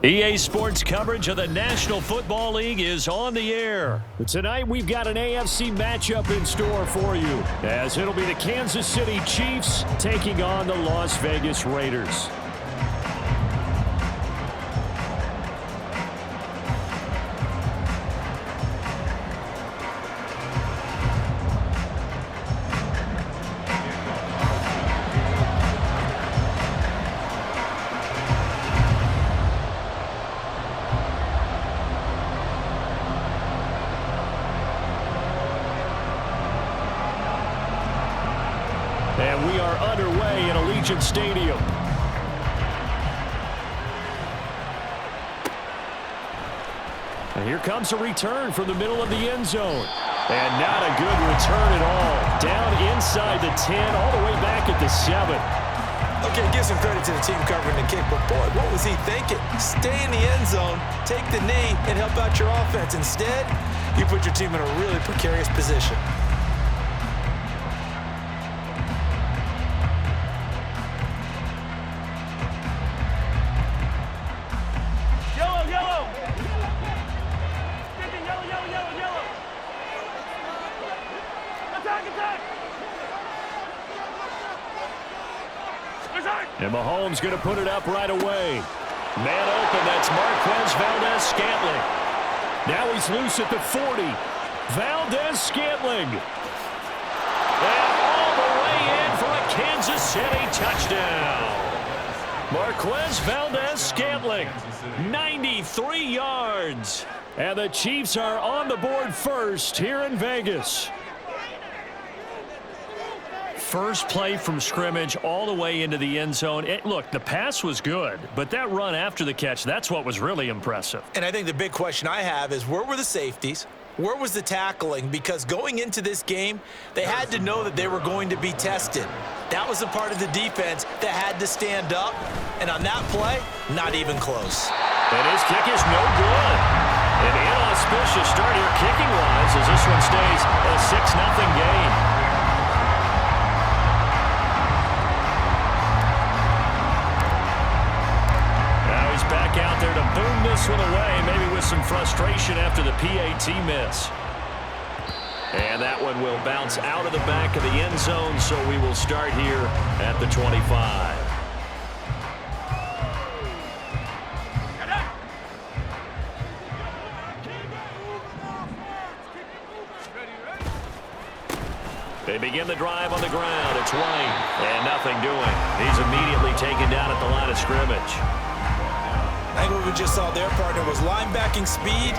EA Sports coverage of the National Football League is on the air. Tonight we've got an AFC matchup in store for you, as it'll be the Kansas City Chiefs taking on the Las Vegas Raiders. And we are underway in Allegiant Stadium. And here comes a return from the middle of the end zone. And not a good return at all. Down inside the 10, all the way back at the 7. Okay, give some credit to the team covering the kick, but boy, what was he thinking? Stay in the end zone, take the knee, and help out your offense. Instead, you put your team in a really precarious position. And Mahomes going to put it up right away. Man open, that's Marquez Valdes-Scantling. Now he's loose at the 40. Valdes-Scantling. And all the way in for a Kansas City touchdown. Marquez Valdes-Scantling, 93 yards. And the Chiefs are on the board first here in Vegas. First play from scrimmage all the way into the end zone. Look, the pass was good, but that run after the catch, that's what was really impressive. And I think the big question I have is, where were the safeties? Where was the tackling? Because going into this game, they had to know that they were going to be tested. That was a part of the defense that had to stand up. And on that play, not even close. And his kick is no good. An inauspicious start here kicking-wise as this one stays a 6-0 game. Back out there to boom this one away, maybe with some frustration after the PAT miss. And that one will bounce out of the back of the end zone, so we will start here at the 25. They begin the drive on the ground. It's Wayne, and nothing doing. He's immediately taken down at the line of scrimmage. I think what we just saw there, partner, was linebacking speed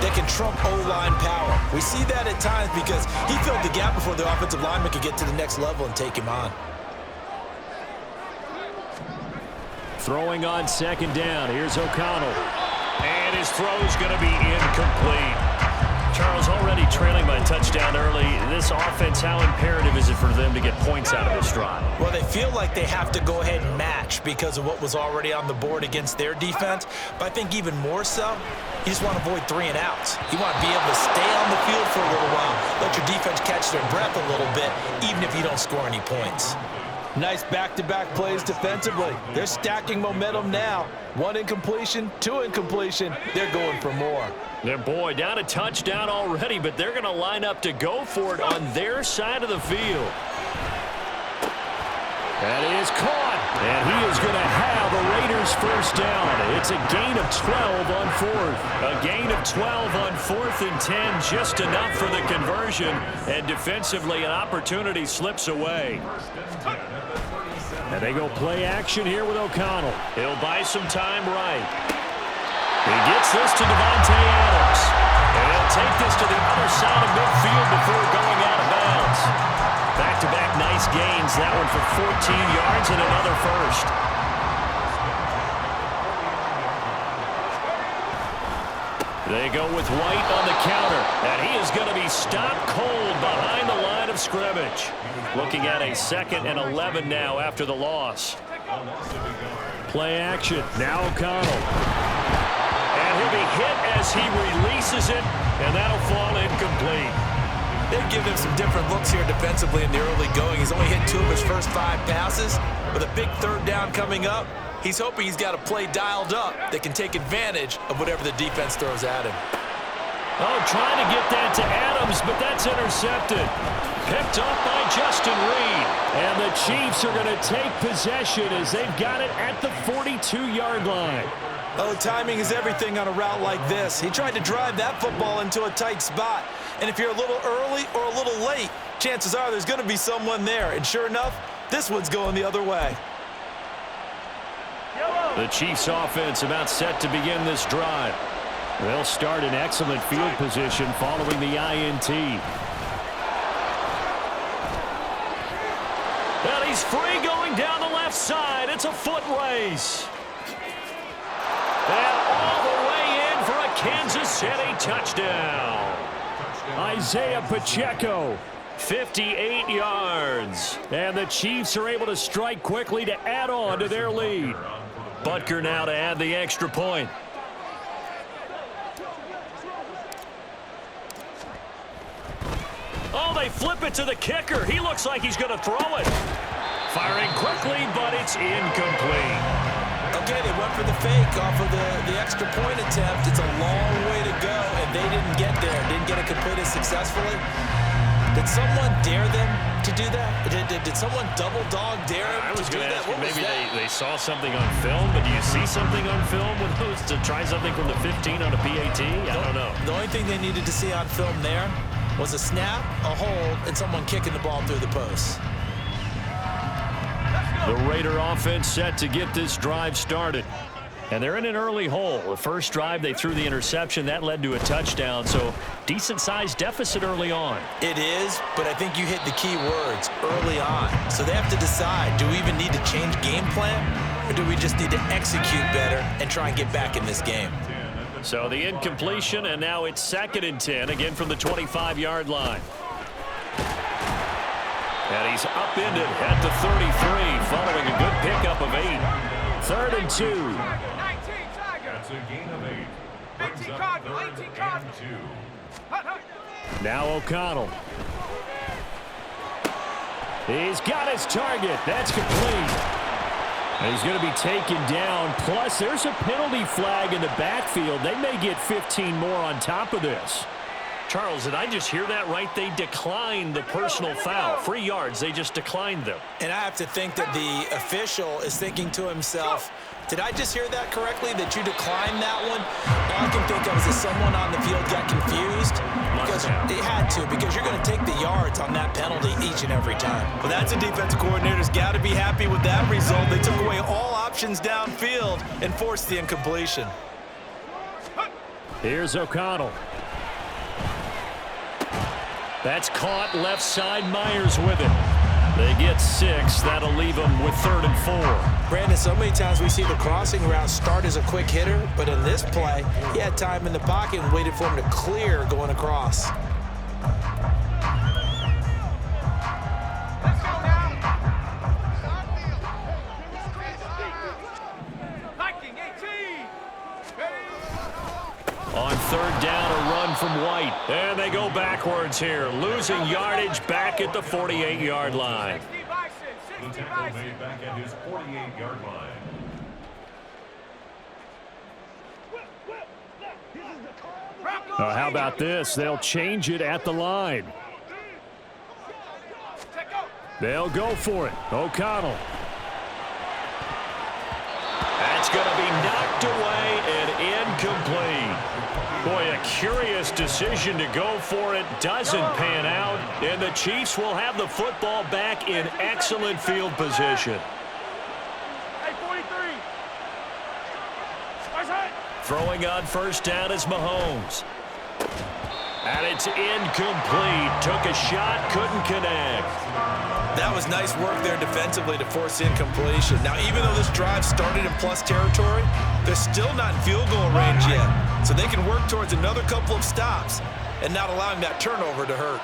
that can trump O-line power. We see that at times because he filled the gap before the offensive lineman could get to the next level and take him on. Throwing on second down. Here's O'Connell. And his throw's going to be incomplete. Charles, already trailing by a touchdown early. This offense, how imperative is it for them to get points out of this drive? Well, they feel like they have to go ahead and match because of what was already on the board against their defense. But I think even more so, you just want to avoid 3 and outs. You want to be able to stay on the field for a little while, let your defense catch their breath a little bit, even if you don't score any points. Nice back-to-back plays defensively. They're stacking momentum now. 1 incompletion, 2 incompletion. They're going for more. And boy, down a touchdown already, but they're going to line up to go for it on their side of the field. That is caught, and he is going to have a Raiders first down. It's a gain of 12 on 4th. A gain of 12 on 4th and 10, just enough for the conversion. And defensively, an opportunity slips away. And they go play action here with O'Connell. He'll buy some time right. He gets this to Devontae Adams. And he'll take this to the other side of midfield before going out of bounds. Back-to-back nice gains. That one for 14 yards and another first. They go with White on the counter. And he is going to be stopped cold behind the line of scrimmage. Looking at a 2nd and 11 now after the loss. Play action. Now O'Connell. And he'll be hit as he releases it, and that'll fall incomplete. They've given him some different looks here defensively in the early going. He's only hit 2 of his first 5 passes. With a big 3rd down coming up, He's hoping he's got a play dialed up that can take advantage of whatever the defense throws at him. Oh, trying to get that to Adams, but that's intercepted. Picked up by Justin Reed. And the Chiefs are going to take possession as they've got it at the 42-yard line. Oh, timing is everything on a route like this. He tried to drive that football into a tight spot. And if you're a little early or a little late, chances are there's going to be someone there. And sure enough, this one's going the other way. The Chiefs offense about set to begin this drive. They'll start in excellent field position following the INT. And he's free going down the left side. It's a foot race. And all the way in for a Kansas City touchdown. Isaiah Pacheco, 58 yards. And the Chiefs are able to strike quickly to add on to their lead. Butker now to add the extra point. Oh, they flip it to the kicker. He looks like he's going to throw it. Firing quickly, but it's incomplete. Okay, they went for the fake off of the extra point attempt. It's a long way to go, and they didn't get there. Didn't get it completed successfully. Did someone dare them to do that? Did someone double dog dare them to do that? Maybe they saw something on film, but do you see something on film with those to try something from the 15 on a PAT? I don't know. The only thing they needed to see on film there was a snap, a hold, and someone kicking the ball through the post. The Raider offense set to get this drive started. And they're in an early hole. The first drive, they threw the interception. That led to a touchdown, so decent-sized deficit early on. It is, but I think you hit the key words, early on. So they have to decide, do we even need to change game plan, or do we just need to execute better and try and get back in this game? So the incompletion, and now it's 2nd and 10, again from the 25-yard line. And he's upended at the 33, following a good pickup of 8. 3rd and 2. That's a gain of 8. Now O'Connell. He's got his target. That's complete. And he's going to be taken down. Plus, there's a penalty flag in the backfield. They may get 15 more on top of this. Charles, did I just hear that right? They declined the personal foul. 3 yards, they just declined them. And I have to think that the official is thinking to himself, did I just hear that correctly, that you declined that one? All I can think of is that someone on the field got confused. Because it had to, because you're going to take the yards on that penalty each and every time. Well, that's a defensive coordinator's got to be happy with that result. They took away all options downfield and forced the incompletion. Here's O'Connell. That's caught left side. Myers with it. They get 6. That'll leave them with 3rd and 4. Brandon, so many times we see the crossing route start as a quick hitter, but in this play, he had time in the pocket and waited for him to clear going across. On 3rd down, a run from White. And they go backwards here, losing yardage back at the 48-yard line. The tackle made back at his 48-yard line. How about this? They'll change it at the line. They'll go for it. O'Connell. That's going to be knocked away and incomplete. Boy, a curious decision to go for it. Doesn't pan out. And the Chiefs will have the football back in excellent field position. Throwing on 1st down is Mahomes. And it's incomplete. Took a shot, couldn't connect. That was nice work there defensively to force incompletion. Now, even though this drive started in plus territory, they're still not in field goal range yet. So they can work towards another couple of stops and not allowing that turnover to hurt.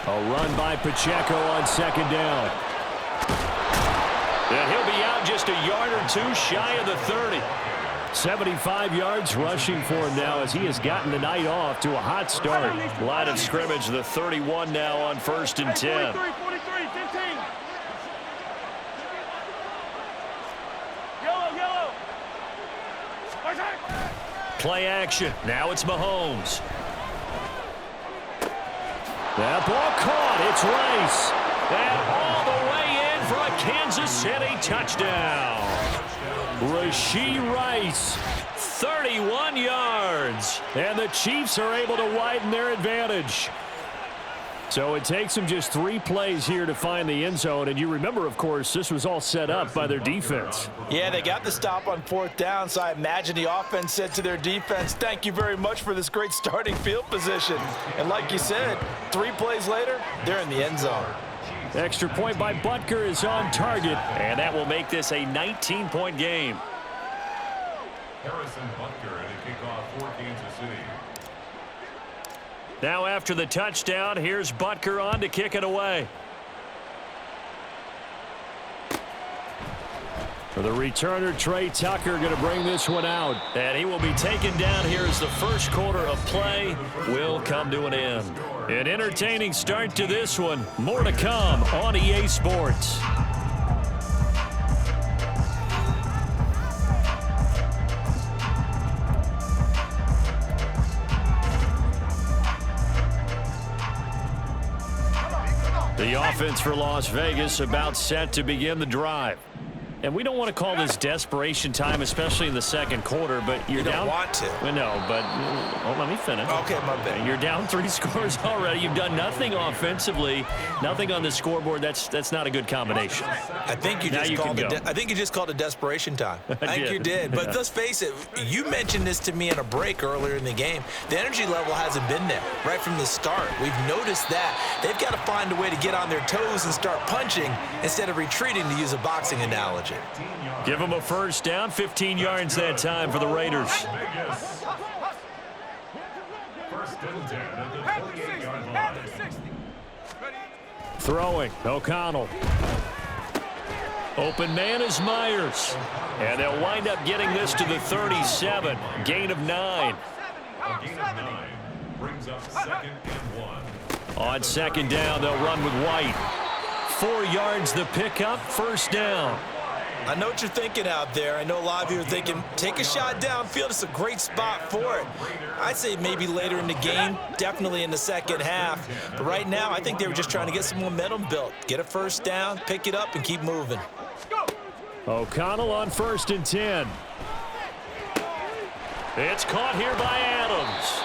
A run by Pacheco on 2nd down. And he'll be out just a yard or 2 shy of the 30. 75 yards rushing for him now as he has gotten the night off to a hot start. Line of scrimmage, the 31 now on 1st and 10. Play action. Now it's Mahomes. That ball caught. It's Rice. And all the way in for a Kansas City touchdown. Rashee Rice, 31 yards. And the Chiefs are able to widen their advantage. So it takes them just 3 plays here to find the end zone. And you remember, of course, this was all set up by their defense. Yeah, they got the stop on 4th down, so I imagine the offense said to their defense, thank you very much for this great starting field position. And like you said, 3 plays later, they're in the end zone. Extra point by Butker is on target, and that will make this a 19-point game. Harrison Butker at a kickoff for Kansas City. Now after the touchdown, here's Butker on to kick it away. For the returner, Trey Tucker going to bring this one out. And he will be taken down here as the first quarter of play will come to an end. An entertaining start to this one. More to come on EA Sports. The offense for Las Vegas about set to begin the drive. And we don't want to call this desperation time, especially in the second quarter, but you're down. You don't want to. No, but let me finish. Okay, my bad. You're down 3 scores already. You've done nothing offensively, nothing on the scoreboard. That's not a good combination. I think you just called it desperation time. I think you did. But let's face it, you mentioned this to me in a break earlier in the game. The energy level hasn't been there right from the start. We've noticed that. They've got to find a way to get on their toes and start punching instead of retreating, to use a boxing analogy. Give them a first down, 15 yards that time for the Raiders. First and 10 at the 28-yard line. Throwing, O'Connell. Open man is Myers. And they'll wind up getting this to the 37. Gain of 9. A gain of 9 brings up 2nd and 1. On 2nd down, they'll run with White. 4 yards the pickup, first down. I know what you're thinking out there. I know a lot of you are thinking, take a shot downfield. It's a great spot for it. I'd say maybe later in the game, definitely in the second half. But right now, I think they were just trying to get some momentum built. Get a first down, pick it up, and keep moving. O'Connell on 1st and 10. It's caught here by Adams.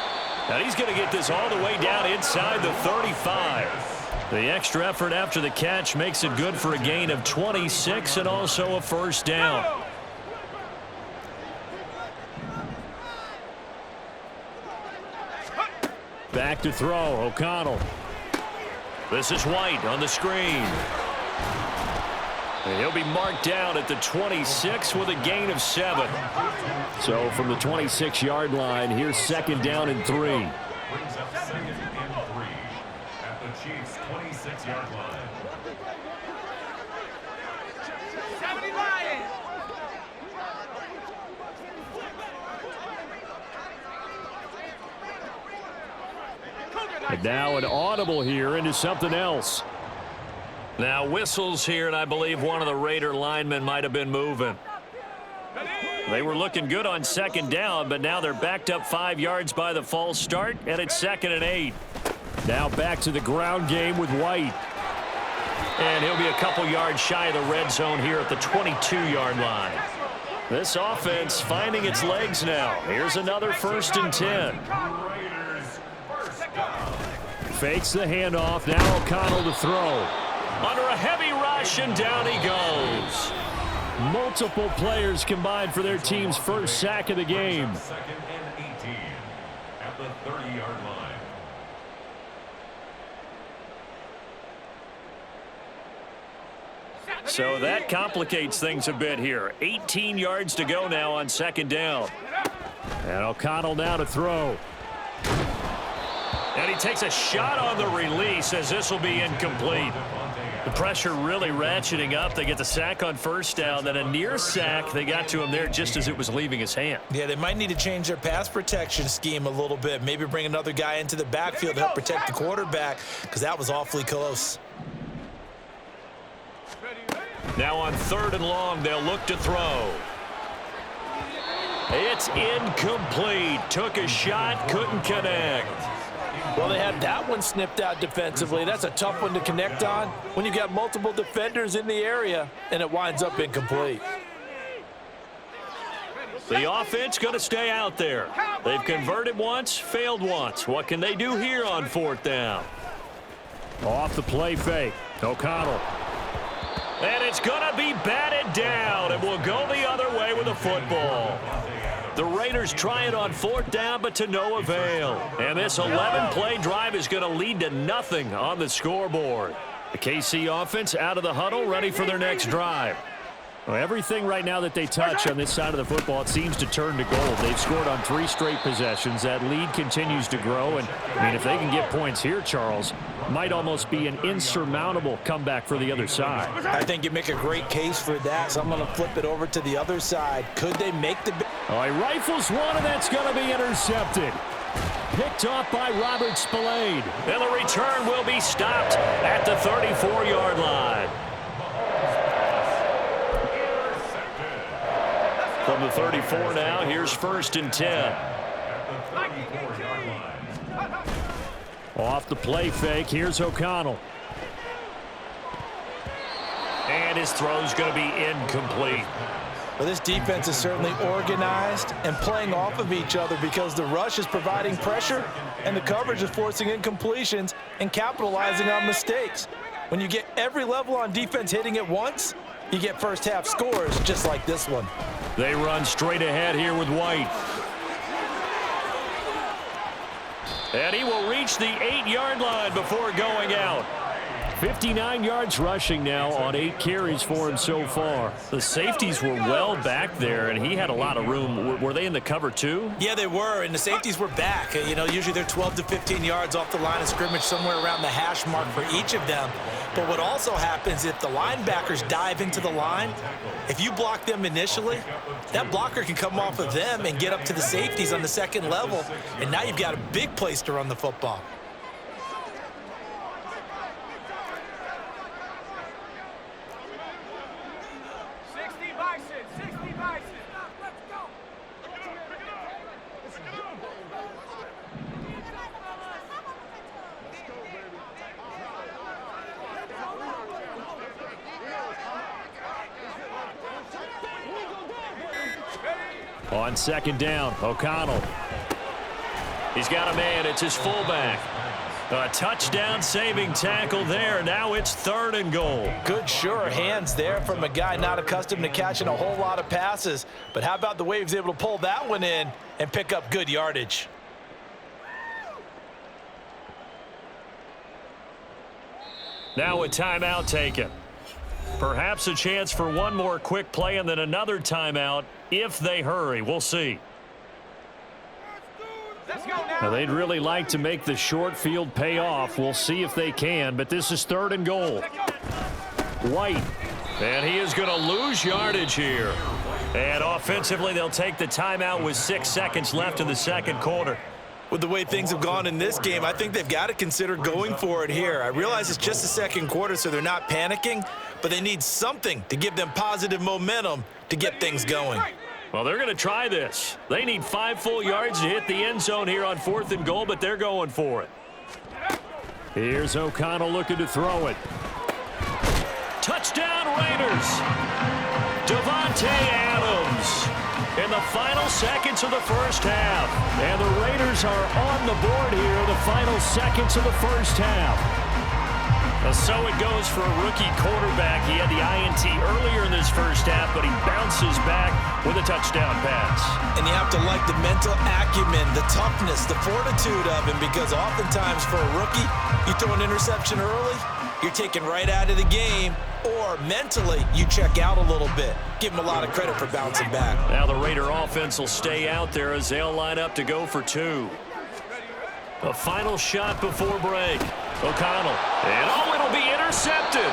And he's going to get this all the way down inside the 35. The extra effort after the catch makes it good for a gain of 26 and also a first down. Back to throw, O'Connell. This is White on the screen. And he'll be marked down at the 26 with a gain of 7. So from the 26-yard line, here's 2nd down and 3. Brings up 2nd and 3 at the Chiefs' 26-yard line. And now an audible here into something else. Now whistles here, and I believe one of the Raider linemen might have been moving. They were looking good on 2nd down, but now they're backed up 5 yards by the false start, and it's 2nd and 8. Now back to the ground game with White. And he'll be a couple yards shy of the red zone here at the 22-yard line. This offense finding its legs now. Here's another 1st and 10. Fakes the handoff. Now O'Connell to throw. Under a heavy rush, and down he goes. Multiple players combined for their team's first sack of the game. 2nd and 18 at the 30-yard line. So that complicates things a bit here. 18 yards to go now on 2nd down. And O'Connell now to throw. And he takes a shot on the release as this will be incomplete. The pressure really ratcheting up. They get the sack on 1st down, then a near sack. They got to him there just as it was leaving his hand. Yeah, they might need to change their pass protection scheme a little bit. Maybe bring another guy into the backfield to help protect the quarterback, because that was awfully close. Now on 3rd and long, they'll look to throw. It's incomplete. Took a shot, couldn't connect. Well, they had that one snipped out defensively. That's a tough one to connect on when you've got multiple defenders in the area, and it winds up incomplete. The offense going to stay out there. They've converted once, failed once. What can they do here on 4th down? Off the play fake. O'Connell. And it's going to be batted down, and will go the other way with the football. The Raiders try it on 4th down, but to no avail. And this 11-play drive is going to lead to nothing on the scoreboard. The KC offense out of the huddle, ready for their next drive. Well, everything right now that they touch on this side of the football, it seems to turn to gold. They've scored on 3 straight possessions. That lead continues to grow. And, I mean, if they can get points here, Charles, might almost be an insurmountable comeback for the other side. I think you make a great case for that, so I'm going to flip it over to the other side. Could they make the... Oh, he rifles one, and that's going to be intercepted. Picked off by Robert Spillane. And the return will be stopped at the 34-yard line. From the 34 now, here's 1st and 10. Off the play fake, here's O'Connell. And his throw's going to be incomplete. Well, this defense is certainly organized and playing off of each other because the rush is providing pressure and the coverage is forcing incompletions and capitalizing on mistakes. When you get every level on defense hitting at once, you get first-half scores just like this one. They run straight ahead here with White. And he will reach the 8-yard line before going out. 59 yards rushing now on 8 carries for him so far. The safeties were well back there, and he had a lot of room. Were they in the cover too? Yeah, they were, and the safeties were back. You know, usually they're 12 to 15 yards off the line of scrimmage, somewhere around the hash mark for each of them. But what also happens if the linebackers dive into the line, if you block them initially, that blocker can come off of them and get up to the safeties on the second level, and now you've got a big place to run the football. On 2nd down, O'Connell. He's got a man. It's his fullback. A touchdown-saving tackle there. Now it's 3rd and goal. Good, sure hands there from a guy not accustomed to catching a whole lot of passes. But how about the way he was able to pull that one in and pick up good yardage? Now a timeout taken. Perhaps a chance for one more quick play and then another timeout if they hurry. We'll see. Now, they'd really like to make the short field pay off. We'll see if they can, but this is 3rd and goal. White, and he is going to lose yardage here. And offensively, they'll take the timeout with 6 seconds left in the second quarter. With the way things have gone in this game, I think they've got to consider going for it here. I realize it's just the second quarter, so they're not panicking, but they need something to give them positive momentum to get things going. Well, they're going to try this. They need 5 full yards to hit the end zone here on 4th and goal, but they're going for it. Here's O'Connell looking to throw it. Touchdown, Raiders! Davante Adams in the final seconds of the first half. And the Raiders are on the board here in the final seconds of the first half. So it goes for a rookie quarterback. He had the INT earlier in this first half, but he bounces back with a touchdown pass. And you have to like the mental acumen, the toughness, the fortitude of him, because oftentimes for a rookie, you throw an interception early, you're taken right out of the game, or mentally you check out a little bit. Give him a lot of credit for bouncing back. Now the Raider offense will stay out there as they'll line up to go for 2. A final shot before break. O'Connell. And it'll be intercepted.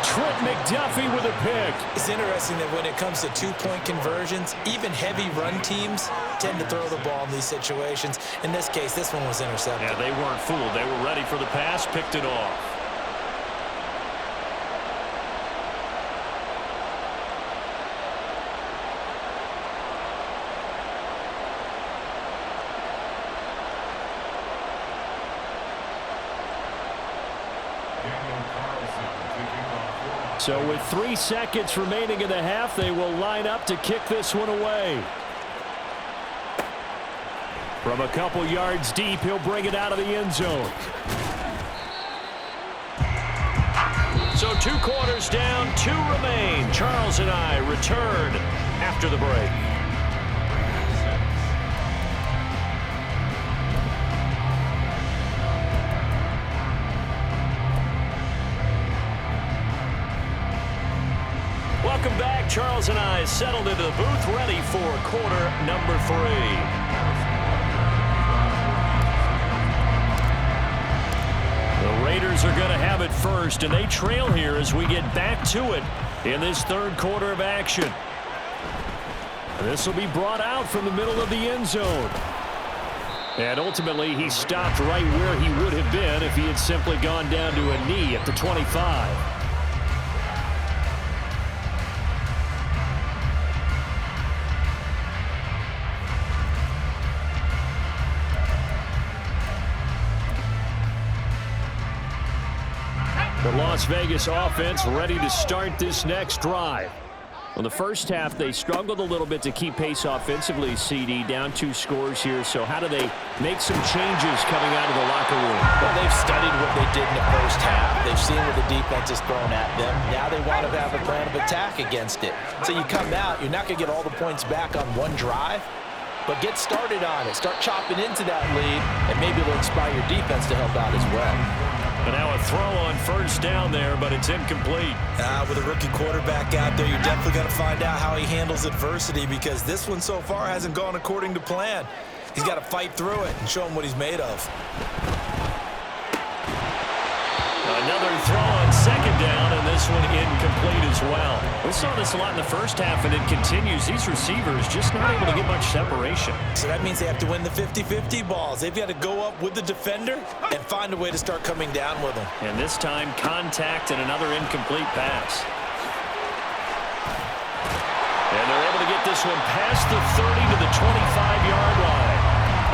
Trent McDuffie with a pick. It's interesting that when it comes to 2-point conversions, even heavy run teams tend to throw the ball in these situations. In this case, this one was intercepted. Yeah, they weren't fooled. They were ready for the pass, picked it off. So with 3 seconds remaining in the half, they will line up to kick this one away. From a couple yards deep, he'll bring it out of the end zone. So 2 quarters down, 2 remain. Charles and I return after the break. Welcome back. Charles and I settled into the booth, ready for quarter number 3. The Raiders are going to have it first, and they trail here as we get back to it in this third quarter of action. This will be brought out from the middle of the end zone. And ultimately, he stopped right where he would have been if he had simply gone down to a knee at the 25. The Las Vegas offense ready to start this next drive. In the first half, they struggled a little bit to keep pace offensively, CD, down 2 scores here. So how do they make some changes coming out of the locker room? Well, they've studied what they did in the first half. They've seen what the defense has thrown at them. Now they want to have a plan of attack against it. So you come out, you're not going to get all the points back on one drive, but get started on it. Start chopping into that lead, and maybe it'll inspire your defense to help out as well. And now a throw on first down there, but it's incomplete. With a rookie quarterback out there, you're definitely going to find out how he handles adversity, because this one so far hasn't gone according to plan. He's got to fight through it and show him what he's made of. Another throw on second down, and this one incomplete as well. We saw this a lot in the first half, and it continues. These receivers just not able to get much separation. So that means they have to win the 50-50 balls. They've got to go up with the defender and find a way to start coming down with them. And this time, contact and another incomplete pass. And they're able to get this one past the 30 to the 25-yard line.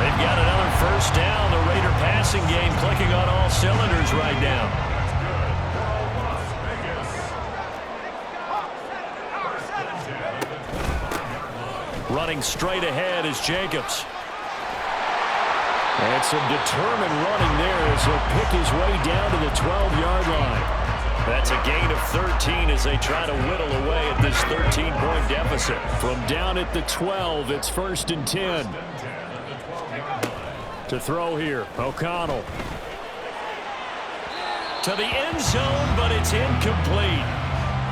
They've got another first down. The Raider passing game clicking on all cylinders right now. Running straight ahead is Jacobs. And some determined running there as he'll pick his way down to the 12-yard line. That's a gain of 13 as they try to whittle away at this 13-point deficit. From down at the 12, it's 1st and 10. To throw here, O'Connell. To the end zone, but it's incomplete.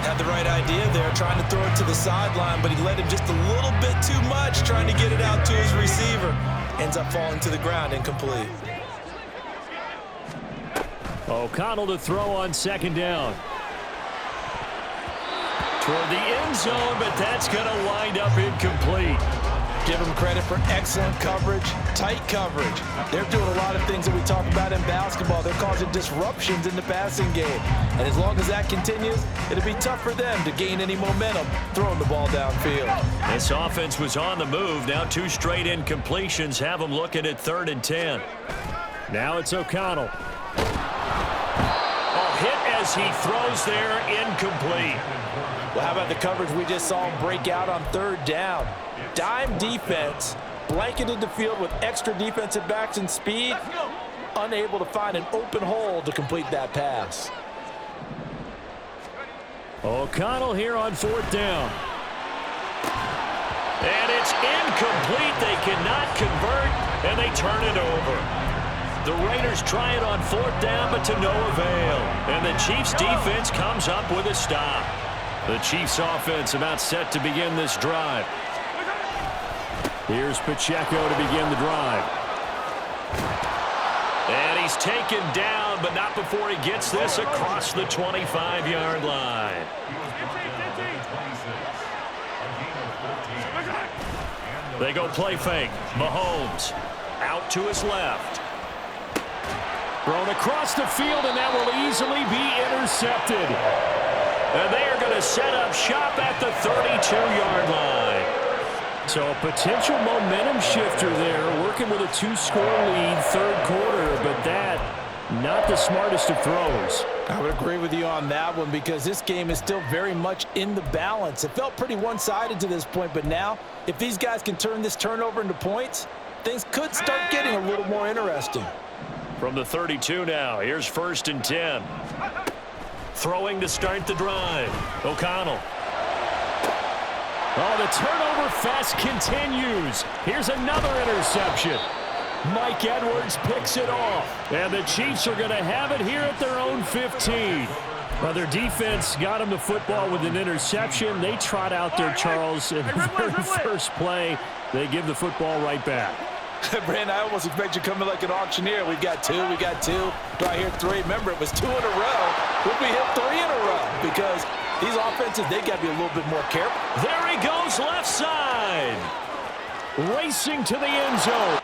Had the right idea there, trying to throw it to the sideline, but he led him just a little bit too much, trying to get it out to his receiver. Ends up falling to the ground, incomplete. O'Connell to throw on second down. Toward the end zone, but that's going to wind up incomplete. Give them credit for excellent coverage, tight coverage. They're doing a lot of things that we talk about in basketball. They're causing disruptions in the passing game. And as long as that continues, it'll be tough for them to gain any momentum throwing the ball downfield. This offense was on the move. Now 2 straight incompletions have them looking at 3rd and 10. Now it's O'Connell. Hit as he throws there, incomplete. Well, how about the coverage we just saw him break out on 3rd down? Dime defense, blanketed the field with extra defensive backs and speed, unable to find an open hole to complete that pass. O'Connell here on 4th down. And it's incomplete. They cannot convert, and they turn it over. The Raiders try it on 4th down, but to no avail. And the Chiefs' defense comes up with a stop. The Chiefs' offense about set to begin this drive. Here's Pacheco to begin the drive. And he's taken down, but not before he gets this across the 25-yard line. They go play fake. Mahomes out to his left. Thrown across the field, and that will easily be intercepted. And they are going to set up shop at the 32-yard line. So a potential momentum shifter there, working with a 2-score lead, 3rd quarter, but that, not the smartest of throws. I would agree with you on that one because this game is still very much in the balance. It felt pretty one-sided to this point, but now if these guys can turn this turnover into points, things could start getting a little more interesting. From the 32 now, here's 1st and 10. Throwing to start the drive. O'Connell. Oh, the turnover fest continues. Here's another interception. Mike Edwards picks it off. And the Chiefs are going to have it here at their own 15. Well, their defense got them the football with an interception. They trot out there, Charles, in the very first play. They give the football right back. Brandon, I almost expect you to come in like an auctioneer. We got two. Do I hear three? Remember, it was 2 in a row. Would we hit 3 in a row? Because these offenses, they got to be a little bit more careful. There he goes, left side. Racing to the end zone.